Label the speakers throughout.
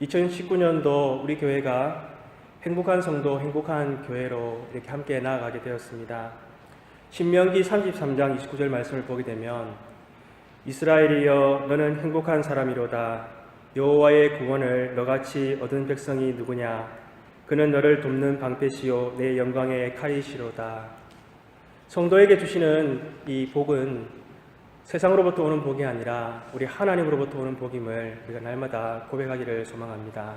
Speaker 1: 2019년도 우리 교회가 행복한 성도, 행복한 교회로 이렇게 함께 나아가게 되었습니다. 신명기 33장 29절 말씀을 보게 되면 이스라엘이여 너는 행복한 사람이로다. 여호와의 구원을 너같이 얻은 백성이 누구냐? 그는 너를 돕는 방패시요 내 영광의 칼이시로다. 성도에게 주시는 이 복은 세상으로부터 오는 복이 아니라 우리 하나님으로부터 오는 복임을 우리가 날마다 고백하기를 소망합니다.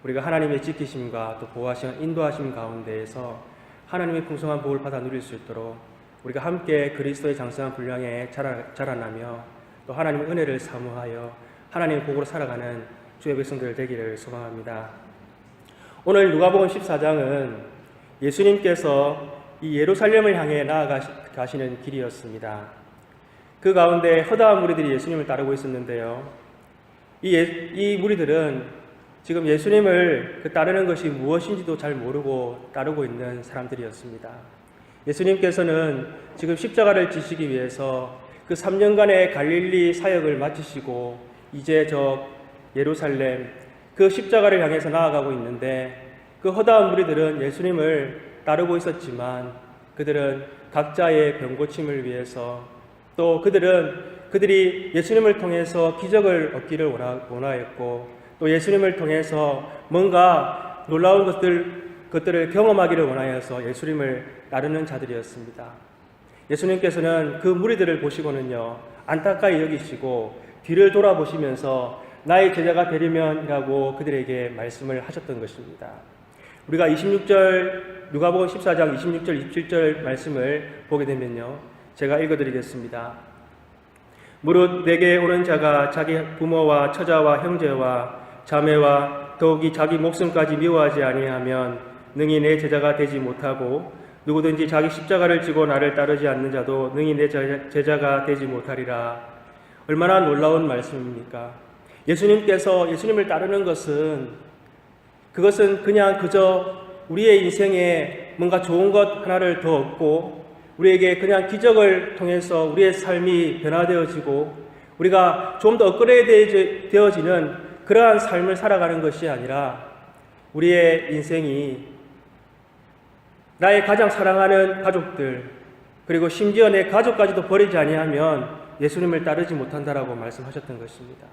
Speaker 1: 우리가 하나님의 지키심과 또 보호하심, 인도하심 가운데에서 하나님의 풍성한 복을 받아 누릴 수 있도록 우리가 함께 그리스도의 장성한 분량에 자라나며 또 하나님의 은혜를 사모하여 하나님의 복으로 살아가는 주의 백성들 되기를 소망합니다. 오늘 누가복음 14장은 예수님께서 이 예루살렘을 향해 나아가시는 길이었습니다. 그 가운데 허다한 무리들이 예수님을 따르고 있었는데요. 이 무리들은 지금 예수님을 따르는 것이 무엇인지도 잘 모르고 따르고 있는 사람들이었습니다. 예수님께서는 지금 십자가를 지시기 위해서 그 3년간의 갈릴리 사역을 마치시고 이제 저 예루살렘 그 십자가를 향해서 나아가고 있는데 그 허다한 무리들은 예수님을 따르고 있었지만 그들은 각자의 병고침을 위해서 또 그들이 예수님을 통해서 기적을 얻기를 원하였고 또 예수님을 통해서 뭔가 놀라운 것들을 경험하기를 원하여서 예수님을 따르는 자들이었습니다. 예수님께서는 그 무리들을 보시고는요, 안타까이 여기시고 뒤를 돌아보시면서 나의 제자가 되리면이라고 그들에게 말씀을 하셨던 것입니다. 우리가 26절 누가복음 14장 26절 27절 말씀을 보게 되면요, 제가 읽어드리겠습니다. 무릇 내게 오는 자가 자기 부모와 처자와 형제와 자매와 더욱이 자기 목숨까지 미워하지 아니하면 능히 내 제자가 되지 못하고 누구든지 자기 십자가를 지고 나를 따르지 않는 자도 능히 내 제자가 되지 못하리라. 얼마나 놀라운 말씀입니까? 예수님께서 예수님을 따르는 그것은 그냥 그저 우리의 인생에 뭔가 좋은 것 하나를 더 얻고 우리에게 그냥 기적을 통해서 우리의 삶이 변화되어지고 우리가 좀 더 업그레이드 되어지는 그러한 삶을 살아가는 것이 아니라 우리의 인생이 나의 가장 사랑하는 가족들 그리고 심지어 내 가족까지도 버리지 아니하면 예수님을 따르지 못한다라고 말씀하셨던 것입니다.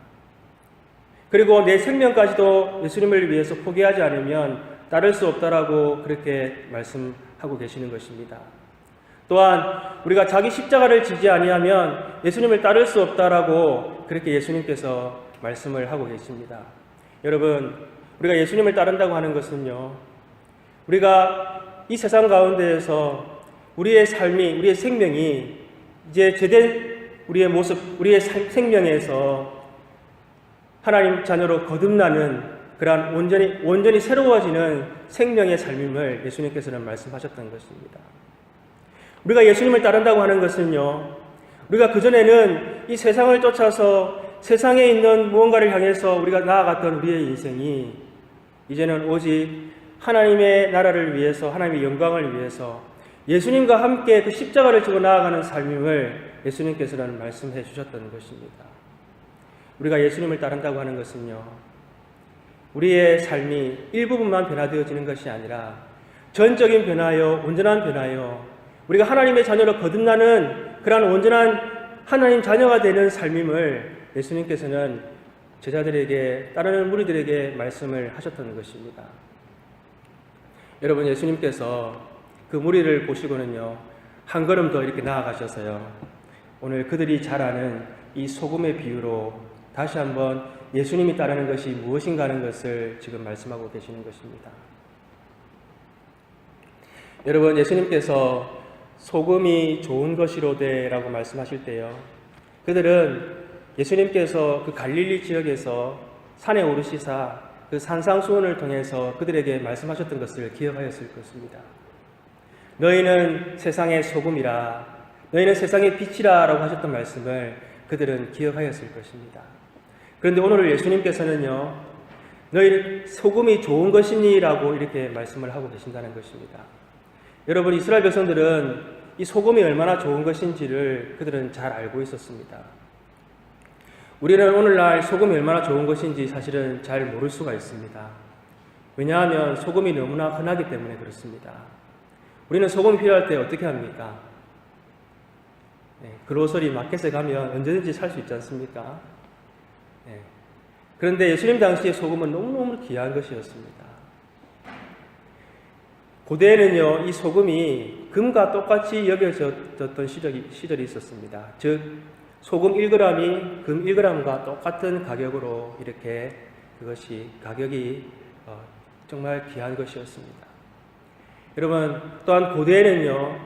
Speaker 1: 그리고 내 생명까지도 예수님을 위해서 포기하지 않으면 따를 수 없다라고 그렇게 말씀하고 계시는 것입니다. 또한 우리가 자기 십자가를 지지 아니하면 예수님을 따를 수 없다라고 그렇게 예수님께서 말씀을 하고 계십니다. 여러분, 우리가 예수님을 따른다고 하는 것은요, 우리가 이 세상 가운데에서 우리의 삶이, 우리의 생명이 이제 제된 우리의 모습, 우리의 생명에서 하나님 자녀로 거듭나는 그러한 온전히 새로워지는 생명의 삶임을 예수님께서는 말씀하셨던 것입니다. 우리가 예수님을 따른다고 하는 것은요, 우리가 그전에는 이 세상을 쫓아서 세상에 있는 무언가를 향해서 우리가 나아갔던 우리의 인생이 이제는 오직 하나님의 나라를 위해서, 하나님의 영광을 위해서 예수님과 함께 그 십자가를 지고 나아가는 삶임을 예수님께서는 말씀해 주셨던 것입니다. 우리가 예수님을 따른다고 하는 것은요, 우리의 삶이 일부분만 변화되어지는 것이 아니라 전적인 변화요, 온전한 변화요, 우리가 하나님의 자녀로 거듭나는 그러한 온전한 하나님 자녀가 되는 삶임을 예수님께서는 제자들에게, 따르는 무리들에게 말씀을 하셨던 것입니다. 여러분, 예수님께서 그 무리를 보시고는요, 한 걸음 더 이렇게 나아가셔서요, 오늘 그들이 잘 아는 이 소금의 비유로 다시 한번 예수님이 따르는 것이 무엇인가 하는 것을 지금 말씀하고 계시는 것입니다. 여러분, 예수님께서 소금이 좋은 것이로되라고 말씀하실 때요, 그들은 예수님께서 그 갈릴리 지역에서 산에 오르시사 그 산상수훈을 통해서 그들에게 말씀하셨던 것을 기억하였을 것입니다. 너희는 세상의 소금이라, 너희는 세상의 빛이라 라고 하셨던 말씀을 그들은 기억하였을 것입니다. 그런데 오늘 예수님께서는요, 너희 소금이 좋은 것이니 라고 이렇게 말씀을 하고 계신다는 것입니다. 여러분, 이스라엘 백성들은 이 소금이 얼마나 좋은 것인지를 그들은 잘 알고 있었습니다. 우리는 오늘날 소금이 얼마나 좋은 것인지 사실은 잘 모를 수가 있습니다. 왜냐하면 소금이 너무나 흔하기 때문에 그렇습니다. 우리는 소금이 필요할 때 어떻게 합니까? 그로서리 마켓에 가면 언제든지 살 수 있지 않습니까? 그런데 예수님 당시에 소금은 너무너무 귀한 것이었습니다. 고대에는요, 이 소금이 금과 똑같이 여겨졌던 시절이 있었습니다. 즉, 소금 1g이 금 1g과 똑같은 가격으로 이렇게 그것이 가격이 정말 귀한 것이었습니다. 여러분, 또한 고대에는요,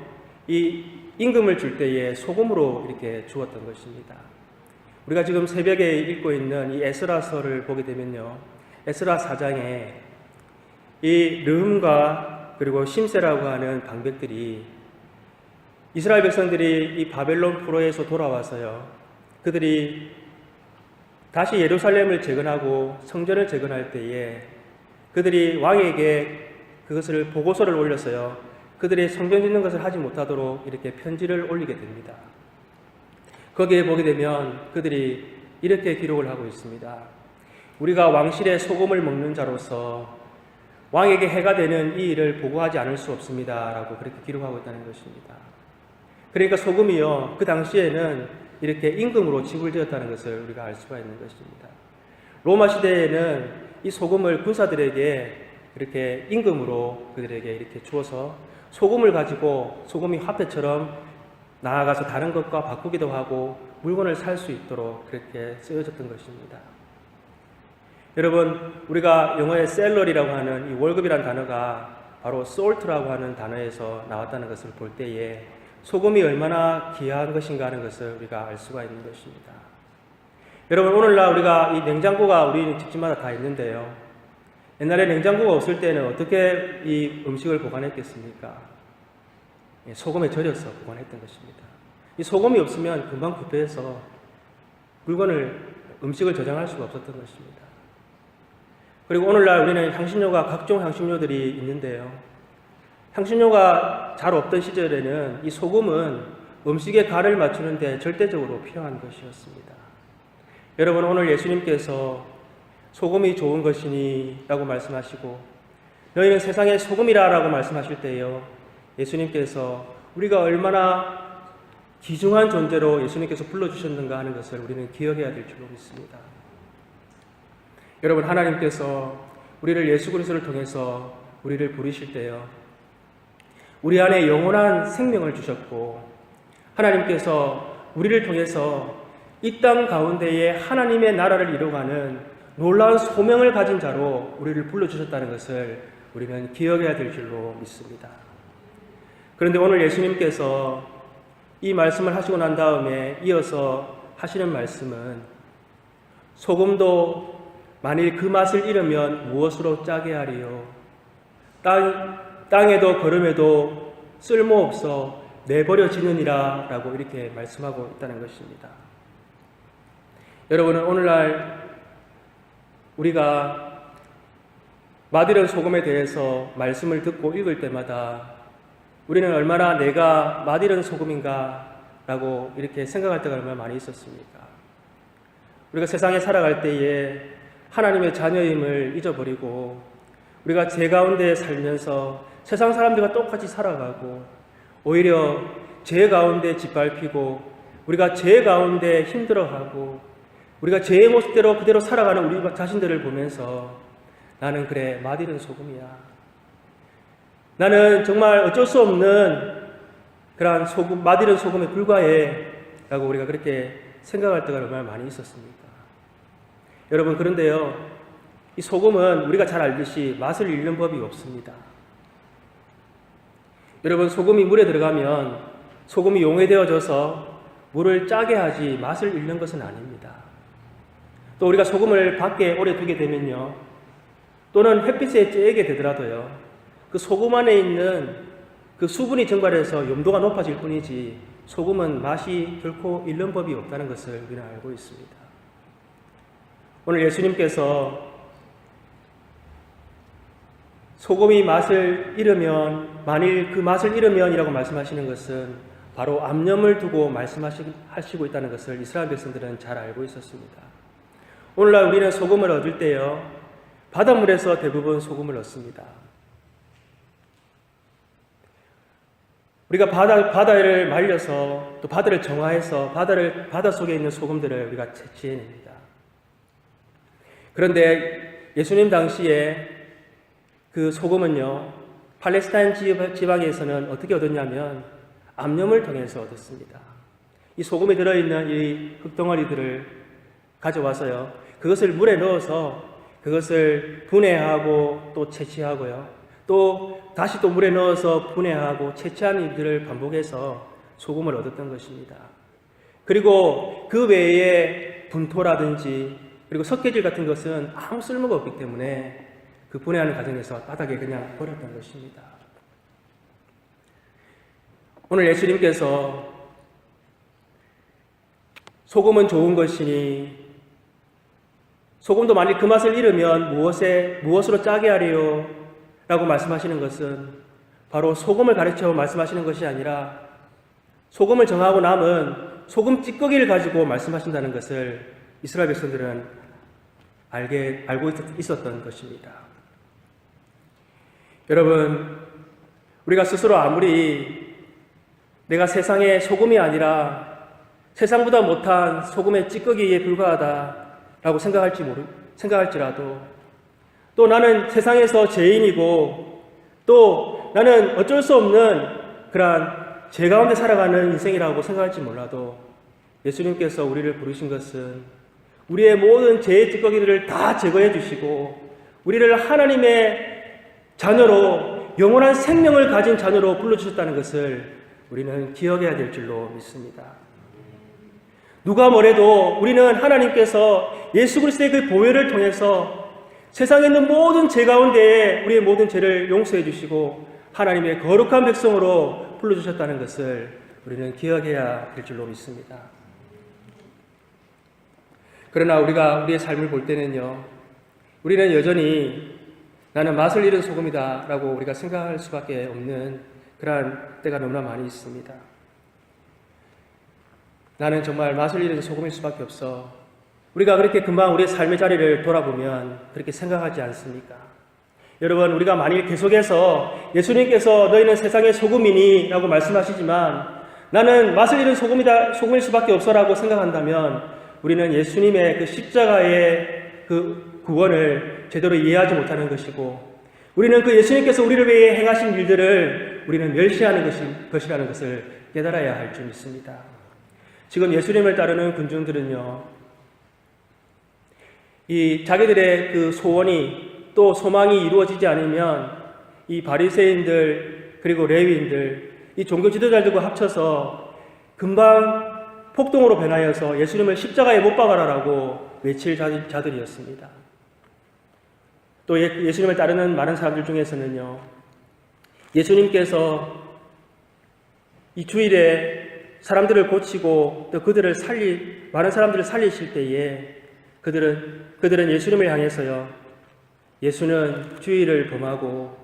Speaker 1: 이 임금을 줄 때에 소금으로 이렇게 주었던 것입니다. 우리가 지금 새벽에 읽고 있는 이 에스라서를 보게 되면요, 에스라 4장에 이 르흠과 그리고 심세라고 하는 방백들이 이스라엘 백성들이 이 바벨론 포로에서 돌아와서요, 그들이 다시 예루살렘을 재건하고 성전을 재건할 때에 그들이 왕에게 그것을 보고서를 올렸어요. 그들이 성전 짓는 것을 하지 못하도록 이렇게 편지를 올리게 됩니다. 거기에 보게 되면 그들이 이렇게 기록을 하고 있습니다. 우리가 왕실의 소금을 먹는 자로서 왕에게 해가 되는 이 일을 보고하지 않을 수 없습니다. 라고 그렇게 기록하고 있다는 것입니다. 그러니까 소금이요, 그 당시에는 이렇게 임금으로 지불되었다는 것을 우리가 알 수가 있는 것입니다. 로마 시대에는 이 소금을 군사들에게 이렇게 임금으로 그들에게 이렇게 주어서 소금을 가지고 소금이 화폐처럼 나아가서 다른 것과 바꾸기도 하고 물건을 살 수 있도록 그렇게 쓰여졌던 것입니다. 여러분, 우리가 영어의 셀러리라고 하는 이 월급이라는 단어가 바로 salt라고 하는 단어에서 나왔다는 것을 볼 때에 소금이 얼마나 귀한 것인가 하는 것을 우리가 알 수가 있는 것입니다. 여러분, 오늘날 우리가 이 냉장고가 우리 집집마다 다 있는데요. 옛날에 냉장고가 없을 때는 어떻게 이 음식을 보관했겠습니까? 소금에 절여서 보관했던 것입니다. 이 소금이 없으면 금방 부패해서 음식을 저장할 수가 없었던 것입니다. 그리고 오늘날 우리는 향신료가 각종 향신료들이 있는데요. 향신료가 잘 없던 시절에는 이 소금은 음식의 간을 맞추는데 절대적으로 필요한 것이었습니다. 여러분, 오늘 예수님께서 소금이 좋은 것이니 라고 말씀하시고 너희는 세상의 소금이라 라고 말씀하실 때요, 예수님께서 우리가 얼마나 귀중한 존재로 예수님께서 불러주셨는가 하는 것을 우리는 기억해야 될 줄로 믿습니다. 여러분, 하나님께서 우리를 예수 그리스도를 통해서 우리를 부르실 때요, 우리 안에 영원한 생명을 주셨고 하나님께서 우리를 통해서 이 땅 가운데에 하나님의 나라를 이루어가는 놀라운 소명을 가진 자로 우리를 불러주셨다는 것을 우리는 기억해야 될 줄로 믿습니다. 그런데 오늘 예수님께서 이 말씀을 하시고 난 다음에 이어서 하시는 말씀은 소금도 만일 그 맛을 잃으면 무엇으로 짜게 하리요? 땅에도 거름에도 쓸모없어 내버려지느니라 라고 이렇게 말씀하고 있다는 것입니다. 여러분은 오늘날 우리가 맛이른 소금에 대해서 말씀을 듣고 읽을 때마다 우리는 얼마나 내가 맛이른 소금인가 라고 이렇게 생각할 때가 얼마나 많이 있었습니까? 우리가 세상에 살아갈 때에 하나님의 자녀임을 잊어버리고 우리가 죄 가운데 살면서 세상 사람들과 똑같이 살아가고 오히려 죄 가운데 짓밟히고 우리가 죄 가운데 힘들어하고 우리가 죄의 모습대로 그대로 살아가는 우리 자신들을 보면서 나는 그래 맛이른 소금이야. 나는 정말 어쩔 수 없는 그러한 소금, 맛이른 소금에 불과해 라고 우리가 그렇게 생각할 때가 얼마나 많이 있었습니까? 여러분, 그런데요, 이 소금은 우리가 잘 알듯이 맛을 잃는 법이 없습니다. 여러분, 소금이 물에 들어가면 소금이 용해되어져서 물을 짜게 하지 맛을 잃는 것은 아닙니다. 또 우리가 소금을 밖에 오래 두게 되면요, 또는 햇빛에 쬐게 되더라도요, 그 소금 안에 있는 그 수분이 증발해서 염도가 높아질 뿐이지 소금은 맛이 결코 잃는 법이 없다는 것을 우리는 알고 있습니다. 오늘 예수님께서 소금이 맛을 잃으면, 만일 그 맛을 잃으면 이라고 말씀하시는 것은 바로 암염을 두고 말씀하시고 있다는 것을 이스라엘 백성들은 잘 알고 있었습니다. 오늘날 우리는 소금을 얻을 때요, 바닷물에서 대부분 소금을 얻습니다. 우리가 바다를 말려서 또 바다를 정화해서 바다 속에 있는 소금들을 우리가 채취해냅니다. 그런데 예수님 당시에 그 소금은요, 팔레스타인 지방에서는 어떻게 얻었냐면 암염을 통해서 얻었습니다. 이 소금에 들어있는 이 흙덩어리들을 가져와서요, 그것을 물에 넣어서 그것을 분해하고 또 채취하고요, 또 다시 또 물에 넣어서 분해하고 채취하는 일들을 반복해서 소금을 얻었던 것입니다. 그리고 그 외에 분토라든지 그리고 석회질 같은 것은 아무 쓸모가 없기 때문에 그 분해하는 과정에서 바닥에 그냥 버렸던 것입니다. 오늘 예수님께서 소금은 좋은 것이니 소금도 만일 그 맛을 잃으면 무엇으로 짜게 하리요? 라고 말씀하시는 것은 바로 소금을 가르쳐 말씀하시는 것이 아니라 소금을 정하고 남은 소금 찌꺼기를 가지고 말씀하신다는 것을 이스라엘 백성들은 알고 있었던 것입니다. 여러분, 우리가 스스로 아무리 내가 세상의 소금이 아니라 세상보다 못한 소금의 찌꺼기에 불과하다라고 생각할지라도 또 나는 세상에서 죄인이고 또 나는 어쩔 수 없는 그러한 죄 가운데 살아가는 인생이라고 생각할지 몰라도 예수님께서 우리를 부르신 것은 우리의 모든 죄의 찌꺼기들을 다 제거해 주시고 우리를 하나님의 자녀로 영원한 생명을 가진 자녀로 불러주셨다는 것을 우리는 기억해야 될 줄로 믿습니다. 누가 뭐래도 우리는 하나님께서 예수 그리스도의 그 보혈을 통해서 세상에 있는 모든 죄 가운데 우리의 모든 죄를 용서해 주시고 하나님의 거룩한 백성으로 불러주셨다는 것을 우리는 기억해야 될 줄로 믿습니다. 그러나 우리가 우리의 삶을 볼 때는요, 우리는 여전히 나는 맛을 잃은 소금이다 라고 우리가 생각할 수밖에 없는 그러한 때가 너무나 많이 있습니다. 나는 정말 맛을 잃은 소금일 수밖에 없어. 우리가 그렇게 금방 우리의 삶의 자리를 돌아보면 그렇게 생각하지 않습니까? 여러분, 우리가 만일 계속해서 예수님께서 너희는 세상의 소금이니 라고 말씀하시지만 나는 맛을 잃은 소금일 수밖에 없어 라고 생각한다면 우리는 예수님의 그 십자가의 그 구원을 제대로 이해하지 못하는 것이고 우리는 그 예수님께서 우리를 위해 행하신 일들을 우리는 멸시하는 것이라는 것을 깨달아야 할 줄 믿습니다. 지금 예수님을 따르는 군중들은요, 이 자기들의 그 소원이 또 소망이 이루어지지 않으면 이 바리새인들 그리고 레위인들 이 종교 지도자들과 합쳐서 금방 폭동으로 변하여서 예수님을 십자가에 못 박아라라고 외칠 자들이었습니다. 또 예수님을 따르는 많은 사람들 중에서는요, 예수님께서 이 주일에 사람들을 고치고 또 많은 사람들을 살리실 때에 그들은 예수님을 향해서요, 예수는 주의를 범하고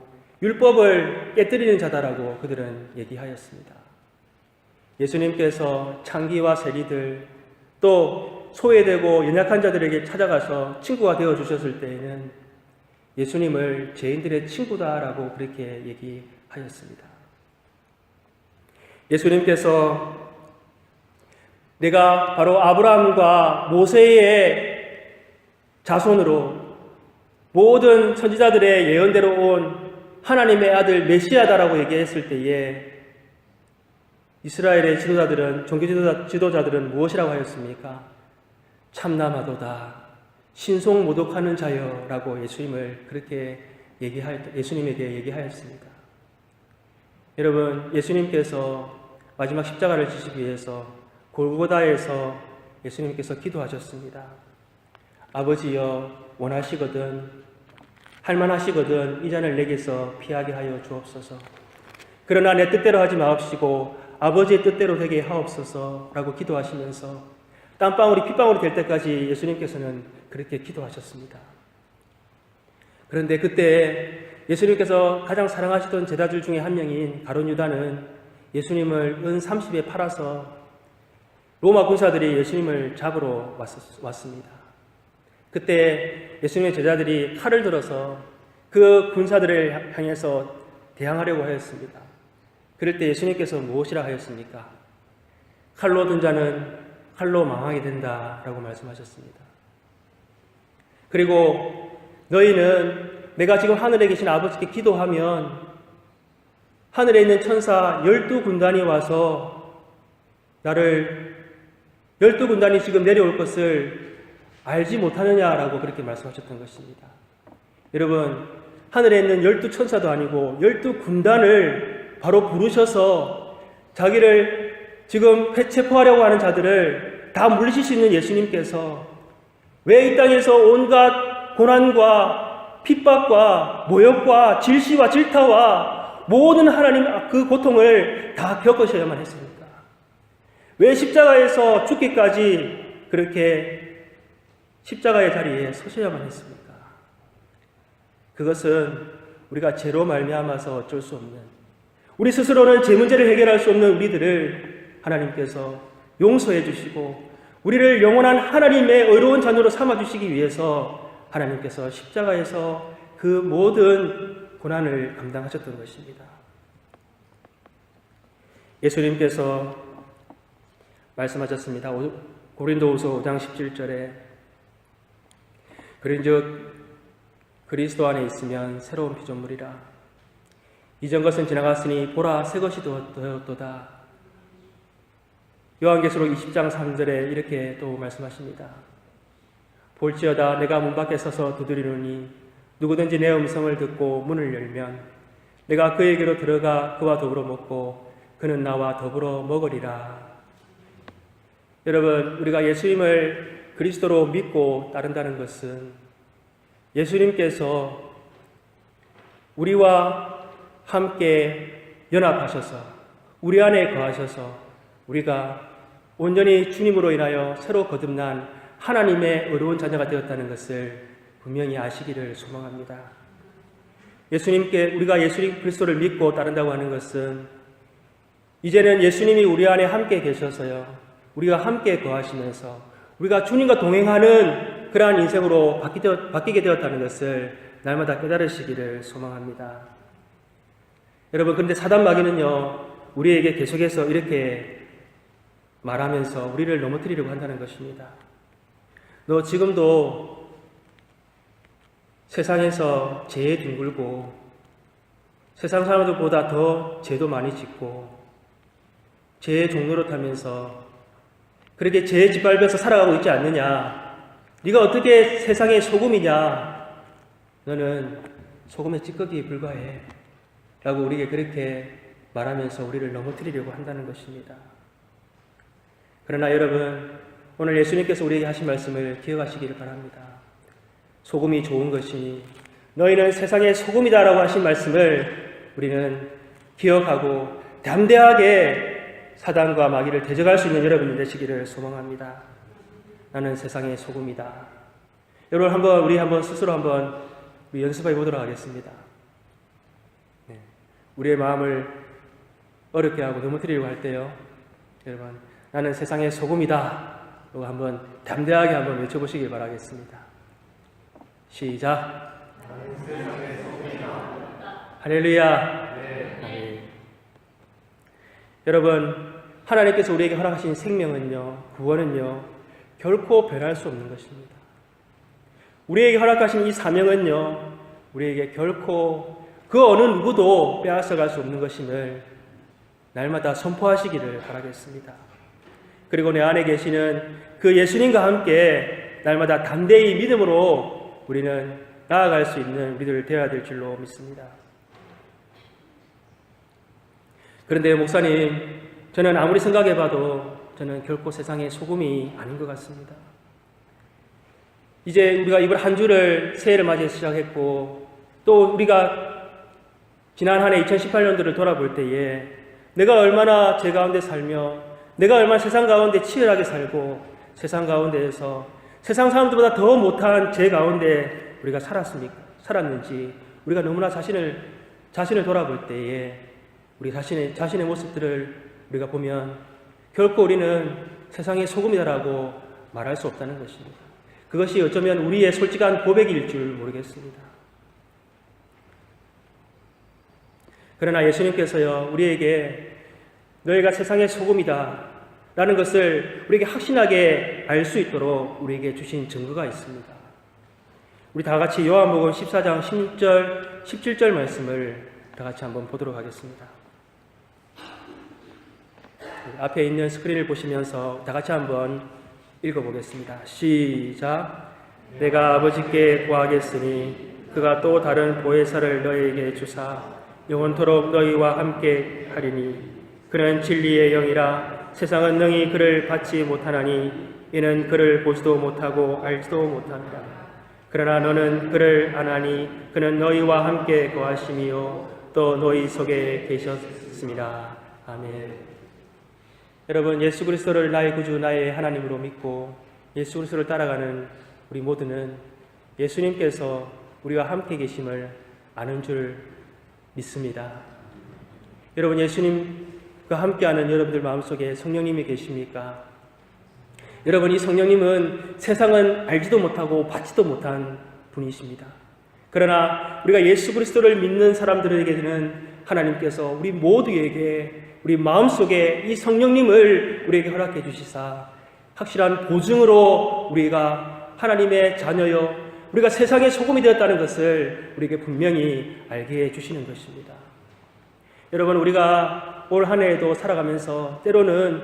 Speaker 1: 율법을 깨뜨리는 자다라고 그들은 얘기하였습니다. 예수님께서 창기와 세리들 또 소외되고 연약한 자들에게 찾아가서 친구가 되어주셨을 때에는 예수님을 죄인들의 친구다라고 그렇게 얘기하였습니다. 예수님께서 내가 바로 아브라함과 모세의 자손으로 모든 선지자들의 예언대로 온 하나님의 아들 메시아다라고 얘기했을 때에 이스라엘의 종교 지도자들은 무엇이라고 하였습니까? 참남하도다, 신송모독하는 자여라고 예수님에게 얘기하였습니다. 여러분, 예수님께서 마지막 십자가를 지시기 위해서 골고다에서 예수님께서 기도하셨습니다. 아버지여, 원하시거든, 할만하시거든 이 잔을 내게서 피하게 하여 주옵소서. 그러나 내 뜻대로 하지 마옵시고 아버지의 뜻대로 되게 하옵소서 라고 기도하시면서 땀방울이 핏방울이 될 때까지 예수님께서는 그렇게 기도하셨습니다. 그런데 그때 예수님께서 가장 사랑하시던 제자들 중에 한 명인 가룟 유다는 예수님을 은 30에 팔아서 로마 군사들이 예수님을 잡으러 왔습니다. 그때 예수님의 제자들이 칼을 들어서 그 군사들을 향해서 대항하려고 하였습니다. 그럴 때 예수님께서 무엇이라 하였습니까? 칼로 든 자는 칼로 망하게 된다라고 말씀하셨습니다. 그리고 너희는 내가 지금 하늘에 계신 아버지께 기도하면 하늘에 있는 천사 12군단이 와서 나를 12군단이 지금 내려올 것을 알지 못하느냐라고 그렇게 말씀하셨던 것입니다. 여러분, 하늘에 있는 12천사도 아니고 12군단을 바로 부르셔서 자기를 지금 체포하려고 하는 자들을 다 물리칠 수 있는 예수님께서 왜 이 땅에서 온갖 고난과 핍박과 모욕과 질시와 질타와 모든 하나님 그 고통을 다 겪으셔야만 했습니까? 왜 십자가에서 죽기까지 그렇게 십자가의 자리에 서셔야만 했습니까? 그것은 우리가 죄로 말미암아서 어쩔 수 없는, 우리 스스로는 제 문제를 해결할 수 없는 우리들을 하나님께서 용서해 주시고 우리를 영원한 하나님의 의로운 자녀로 삼아주시기 위해서 하나님께서 십자가에서 그 모든 고난을 감당하셨던 것입니다. 예수님께서 말씀하셨습니다. 고린도후서 5장 17절에 그런즉 그리스도 안에 있으면 새로운 피조물이라 이전 것은 지나갔으니 보라 새 것이 되었도다. 요한계시록 20장 3절에 이렇게 또 말씀하십니다. 볼지어다 내가 문 밖에 서서 두드리노니 누구든지 내 음성을 듣고 문을 열면 내가 그에게로 들어가 그와 더불어 먹고 그는 나와 더불어 먹으리라. 여러분, 우리가 예수님을 그리스도로 믿고 따른다는 것은 예수님께서 우리와 함께 연합하셔서 우리 안에 거하셔서 우리가 온전히 주님으로 인하여 새로 거듭난 하나님의 의로운 자녀가 되었다는 것을 분명히 아시기를 소망합니다. 우리가 예수님 그리스도를 믿고 따른다고 하는 것은 이제는 예수님이 우리 안에 함께 계셔서요, 우리가 함께 거하시면서 우리가 주님과 동행하는 그러한 인생으로 바뀌게 되었다는 것을 날마다 깨달으시기를 소망합니다. 여러분, 그런데 사단 마귀는요, 우리에게 계속해서 이렇게 말하면서 우리를 넘어뜨리려고 한다는 것입니다. 너 지금도 세상에서 죄에 뒹굴고 세상 사람들보다 더 죄도 많이 짓고 죄의 종로로 타면서 그렇게 죄에 짓밟혀서 살아가고 있지 않느냐? 네가 어떻게 세상의 소금이냐? 너는 소금의 찌꺼기에 불과해 라고 우리에게 그렇게 말하면서 우리를 넘어뜨리려고 한다는 것입니다. 그러나 여러분, 오늘 예수님께서 우리에게 하신 말씀을 기억하시기를 바랍니다. 소금이 좋은 것이니 너희는 세상의 소금이다라고 하신 말씀을 우리는 기억하고 담대하게 사단과 마귀를 대적할 수 있는 여러분이 되시기를 소망합니다. 나는 세상의 소금이다. 여러분, 우리 스스로 한번 연습해 보도록 하겠습니다. 네. 우리의 마음을 어렵게 하고 넘어뜨리려고 할 때요, 여러분, 나는 세상의 소금이다. 이거 한번 담대하게 한번 외쳐보시길 바라겠습니다. 시작. 나는 세상의 소금이다. 할렐루야. 네. 여러분, 하나님께서 우리에게 허락하신 생명은요, 구원은요, 결코 변할 수 없는 것입니다. 우리에게 허락하신 이 사명은요, 우리에게 결코 그 어느 누구도 빼앗아갈 수 없는 것임을 날마다 선포하시기를 바라겠습니다. 그리고 내 안에 계시는 그 예수님과 함께 날마다 담대히 믿음으로 우리는 나아갈 수 있는 우리들 되어야 될 줄로 믿습니다. 그런데 목사님, 저는 아무리 생각해봐도 저는 결코 세상의 소금이 아닌 것 같습니다. 이제 우리가 이번 한 주를 새해를 맞이해서 시작했고 또 우리가 지난 한 해 2018년도를 돌아볼 때에 내가 얼마나 죄 가운데 살며 내가 얼마나 세상 가운데 치열하게 살고 세상 가운데에서 세상 사람들보다 더 못한 죄 가운데 우리가 살았는지 우리가 너무나 자신을 돌아볼 때에 우리 자신의 모습들을 우리가 보면 결코 우리는 세상의 소금이다라고 말할 수 없다는 것입니다. 그것이 어쩌면 우리의 솔직한 고백일 줄 모르겠습니다. 그러나 예수님께서요, 우리에게 너희가 세상의 소금이다 라는 것을 우리에게 확신하게 알 수 있도록 우리에게 주신 증거가 있습니다. 우리 다 같이 요한복음 14장 16절, 17절 말씀을 다 같이 한번 보도록 하겠습니다. 앞에 있는 스크린을 보시면서 다 같이 한번 읽어보겠습니다. 시작. 내가 아버지께 구하겠으니 그가 또 다른 보혜사를 너희에게 주사 영원토록 너희와 함께 하리니 그는 진리의 영이라 세상은 능히 그를 받지 못하나니 이는 그를 보지도 못하고 알지도 못한다. 그러나 너는 그를 아나니 그는 너희와 함께 거하심이요 또 너희 속에 계셨습니다. 아멘. 여러분, 예수 그리스도를 나의 구주, 나의 하나님으로 믿고 예수 그리스도를 따라가는 우리 모두는 예수님께서 우리와 함께 계심을 아는 줄 믿습니다. 여러분, 예수님과 함께하는 여러분들 마음속에 성령님이 계십니까? 여러분, 이 성령님은 세상은 알지도 못하고 받지도 못한 분이십니다. 그러나 우리가 예수 그리스도를 믿는 사람들에게는 하나님께서 우리 모두에게 우리 마음속에 이 성령님을 우리에게 허락해 주시사 확실한 보증으로 우리가 하나님의 자녀요, 우리가 세상의 소금이 되었다는 것을 우리에게 분명히 알게 해주시는 것입니다. 여러분, 우리가 올 한 해에도 살아가면서 때로는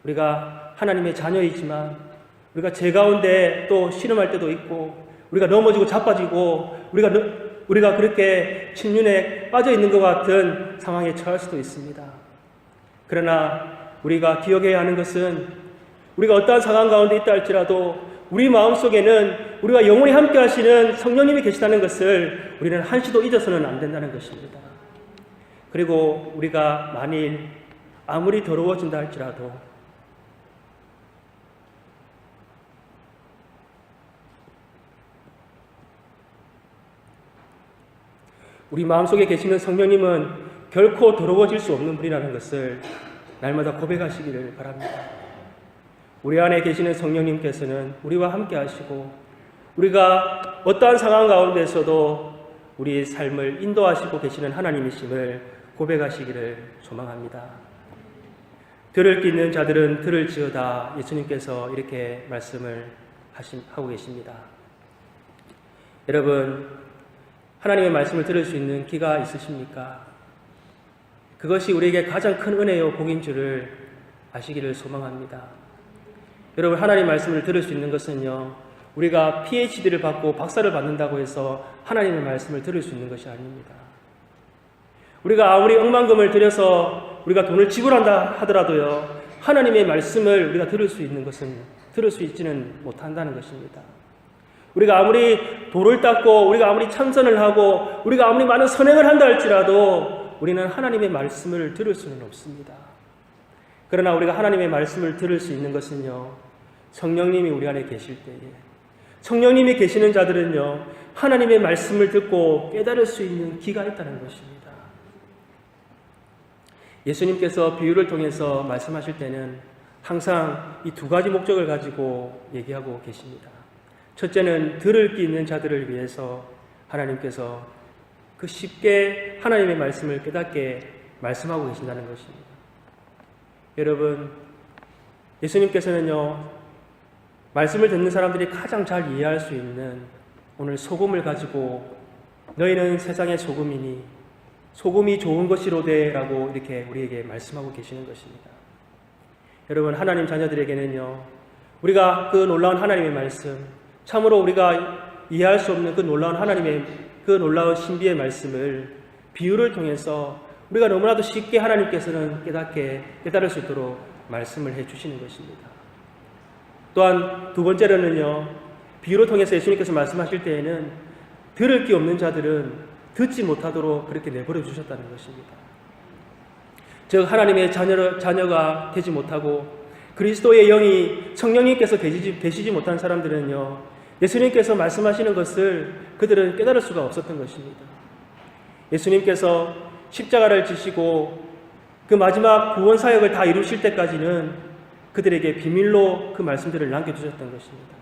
Speaker 1: 우리가 하나님의 자녀이지만 우리가 죄 가운데 또 신음할 때도 있고 우리가 넘어지고 자빠지고 우리가 그렇게 침륜에 빠져 있는 것 같은 상황에 처할 수도 있습니다. 그러나 우리가 기억해야 하는 것은 우리가 어떠한 상황 가운데 있다 할지라도 우리 마음속에는 우리가 영원히 함께 하시는 성령님이 계시다는 것을 우리는 한시도 잊어서는 안 된다는 것입니다. 그리고 우리가 만일 아무리 더러워진다 할지라도 우리 마음속에 계시는 성령님은 결코 더러워질 수 없는 분이라는 것을 날마다 고백하시기를 바랍니다. 우리 안에 계시는 성령님께서는 우리와 함께 하시고 우리가 어떠한 상황 가운데서도 우리의 삶을 인도하시고 계시는 하나님이심을 고백하시기를 소망합니다. 들을 귀 있는 자들은 들을지어다. 예수님께서 이렇게 말씀을 하고 계십니다. 여러분, 하나님의 말씀을 들을 수 있는 귀가 있으십니까? 그것이 우리에게 가장 큰 은혜요 복인 줄을 아시기를 소망합니다. 여러분, 하나님의 말씀을 들을 수 있는 것은요, 우리가 PhD를 받고 박사를 받는다고 해서 하나님의 말씀을 들을 수 있는 것이 아닙니다. 우리가 아무리 억만금을 들여서 우리가 돈을 지불한다 하더라도요, 하나님의 말씀을 우리가 들을 수 있지는 못한다는 것입니다. 우리가 아무리 돌을 닦고 우리가 아무리 참선을 하고 우리가 아무리 많은 선행을 한다 할지라도 우리는 하나님의 말씀을 들을 수는 없습니다. 그러나 우리가 하나님의 말씀을 들을 수 있는 것은요, 성령님이 우리 안에 계실 때에, 성령님이 계시는 자들은요, 하나님의 말씀을 듣고 깨달을 수 있는 귀가 있다는 것입니다. 예수님께서 비유를 통해서 말씀하실 때는 항상 이 두 가지 목적을 가지고 얘기하고 계십니다. 첫째는 들을 귀 있는 자들을 위해서 하나님께서 그 쉽게 하나님의 말씀을 깨닫게 말씀하고 계신다는 것입니다. 여러분, 예수님께서는요, 말씀을 듣는 사람들이 가장 잘 이해할 수 있는 오늘 소금을 가지고 너희는 세상의 소금이니 소금이 좋은 것이로되 라고 이렇게 우리에게 말씀하고 계시는 것입니다. 여러분, 하나님 자녀들에게는요, 우리가 그 놀라운 하나님의 말씀, 참으로 우리가 이해할 수 없는 그 놀라운 하나님의 그 놀라운 신비의 말씀을 비유를 통해서 우리가 너무나도 쉽게 하나님께서는 깨달을 수 있도록 말씀을 해주시는 것입니다. 또한 두 번째로는요, 비유를 통해서 예수님께서 말씀하실 때에는 들을 귀 없는 자들은 듣지 못하도록 그렇게 내버려 주셨다는 것입니다. 즉, 하나님의 자녀가 되지 못하고 그리스도의 영이 성령님께서 계시지 못한 사람들은요, 예수님께서 말씀하시는 것을 그들은 깨달을 수가 없었던 것입니다. 예수님께서 십자가를 지시고 그 마지막 구원 사역을 다 이루실 때까지는 그들에게 비밀로 그 말씀들을 남겨주셨던 것입니다.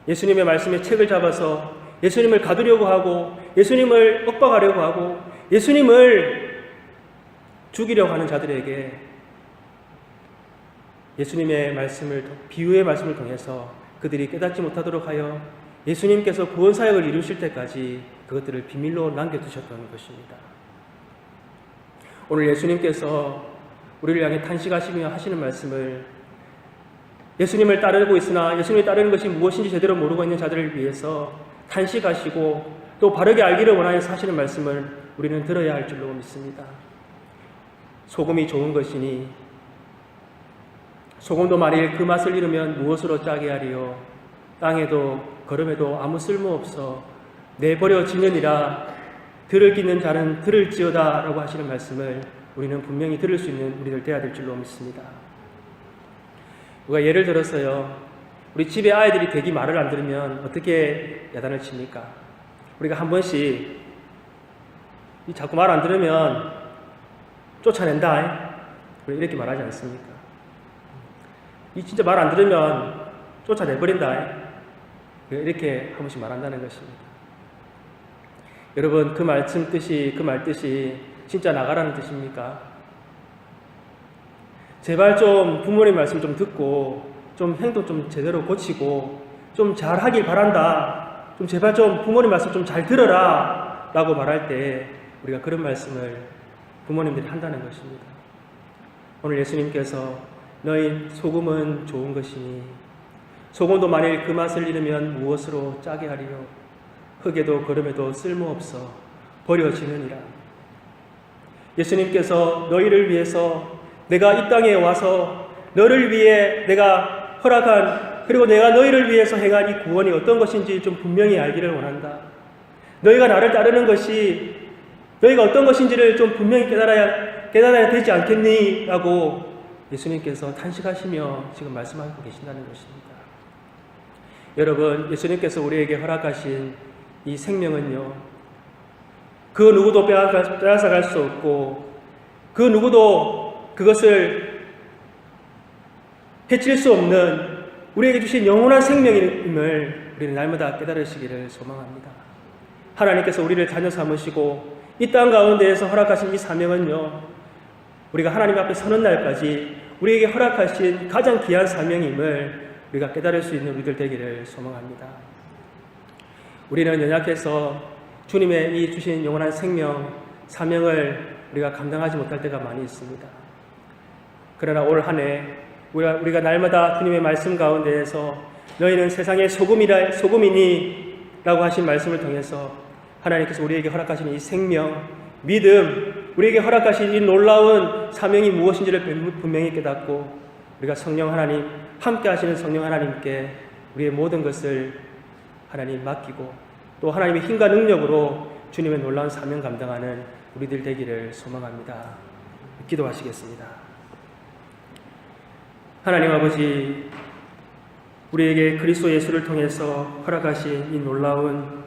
Speaker 1: 예수님의 말씀에 책을 잡아서 예수님을 가두려고 하고 예수님을 엇박하려고 하고 예수님을 죽이려고 하는 자들에게 예수님의 말씀을, 비유의 말씀을 통해서 그들이 깨닫지 못하도록 하여 예수님께서 구원 사역을 이루실 때까지 그것들을 비밀로 남겨두셨던 것입니다. 오늘 예수님께서 우리를 향해 탄식하시며 하시는 말씀을 예수님을 따르고 있으나 예수님을 따르는 것이 무엇인지 제대로 모르고 있는 자들을 위해서 탄식하시고 또 바르게 알기를 원하여서 하시는 말씀을 우리는 들어야 할 줄로 믿습니다. 소금이 좋은 것이니 소금도 만일 그 맛을 잃으면 무엇으로 짜게 하리요? 땅에도 거름에도 아무 쓸모없어 내버려지느니라. 들을 끼는 자는 들을지어다 라고 하시는 말씀을 우리는 분명히 들을 수 있는 우리들 되어야 될 줄로 믿습니다. 우리가 예를 들어서요, 우리 집에 아이들이 대기 말을 안 들으면 어떻게 야단을 칩니까? 우리가 한 번씩 자꾸 말 안 들으면 쫓아낸다 이렇게 말하지 않습니까? 이 진짜 말 안 들으면 쫓아내버린다 이렇게 한 번씩 말한다는 것입니다. 여러분, 그 말씀 뜻이, 그 말 뜻이 진짜 나가라는 뜻입니까? 제발 좀 부모님 말씀 좀 듣고 좀 행동 좀 제대로 고치고 좀 잘하길 바란다. 좀 제발 좀 부모님 말씀 좀 잘 들어라 라고 말할 때 우리가 그런 말씀을 부모님들이 한다는 것입니다. 오늘 예수님께서 너희 소금은 좋은 것이니 소금도 만일 그 맛을 잃으면 무엇으로 짜게 하리요? 흙에도 거름에도 쓸모없어 버려지느니라. 예수님께서 너희를 위해서 내가 이 땅에 와서 너를 위해 내가 허락한, 그리고 내가 너희를 위해서 행한 이 구원이 어떤 것인지 좀 분명히 알기를 원한다. 너희가 나를 따르는 것이 너희가 어떤 것인지를 좀 분명히 깨달아야 되지 않겠니? 라고 예수님께서 탄식하시며 지금 말씀하고 계신다는 것입니다. 여러분, 예수님께서 우리에게 허락하신 이 생명은요, 그 누구도 빼앗아갈 수 없고 그 누구도 그것을 해칠 수 없는 우리에게 주신 영원한 생명임을 우리는 날마다 깨달으시기를 소망합니다. 하나님께서 우리를 자녀 삼으시고 이 땅 가운데에서 허락하신 이 사명은요, 우리가 하나님 앞에 서는 날까지 우리에게 허락하신 가장 귀한 사명임을 우리가 깨달을 수 있는 우리들 되기를 소망합니다. 우리는 연약해서 주님의 이 주신 영원한 생명, 사명을 우리가 감당하지 못할 때가 많이 있습니다. 그러나 올 한 해 우리가 날마다 주님의 말씀 가운데에서 너희는 세상의 소금이니 라고 하신 말씀을 통해서 하나님께서 우리에게 허락하신 이 생명, 믿음, 우리에게 허락하신 이 놀라운 사명이 무엇인지를 분명히 깨닫고 우리가 성령 하나님, 함께 하시는 성령 하나님께 우리의 모든 것을 하나님 맡기고 또 하나님의 힘과 능력으로 주님의 놀라운 사명 감당하는 우리들 되기를 소망합니다. 기도하시겠습니다. 하나님 아버지, 우리에게 그리스도 예수를 통해서 허락하신 이 놀라운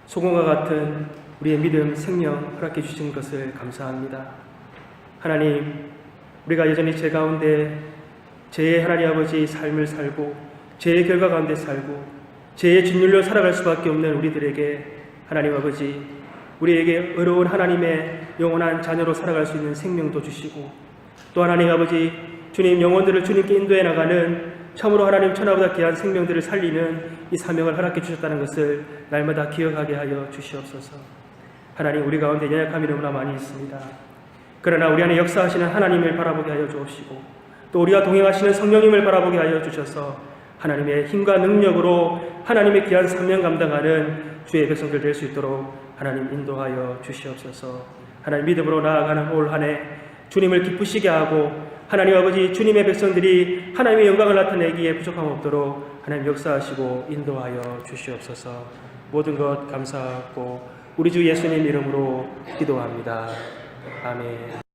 Speaker 1: 소금과 같은 우리의 믿음, 생명 허락해 주신 것을 감사합니다. 하나님, 우리가 여전히 죄 가운데 죄의 하나님 아버지 삶을 살고 죄의 결과 가운데 살고 죄의 짓눌려 살아갈 수밖에 없는 우리들에게 하나님 아버지, 우리에게 어려운 하나님의 영원한 자녀로 살아갈 수 있는 생명도 주시고 또 하나님 아버지, 주님 영혼들을 주님께 인도해 나가는 참으로 하나님 천하보다 귀한 생명들을 살리는 이 사명을 허락해 주셨다는 것을 날마다 기억하게 하여 주시옵소서. 하나님, 우리 가운데 연약함이 너무나 많이 있습니다. 그러나 우리 안에 역사하시는 하나님을 바라보게 하여 주옵시고 또 우리와 동행하시는 성령님을 바라보게 하여 주셔서 하나님의 힘과 능력으로 하나님의 귀한 사명 감당하는 주의 백성들 될 수 있도록 하나님 인도하여 주시옵소서. 하나님, 믿음으로 나아가는 올 한 해 주님을 기쁘시게 하고 하나님 아버지, 주님의 백성들이 하나님의 영광을 나타내기에 부족함 없도록 하나님 역사하시고 인도하여 주시옵소서. 모든 것 감사하고 우리 주 예수님 이름으로 기도합니다. 아멘.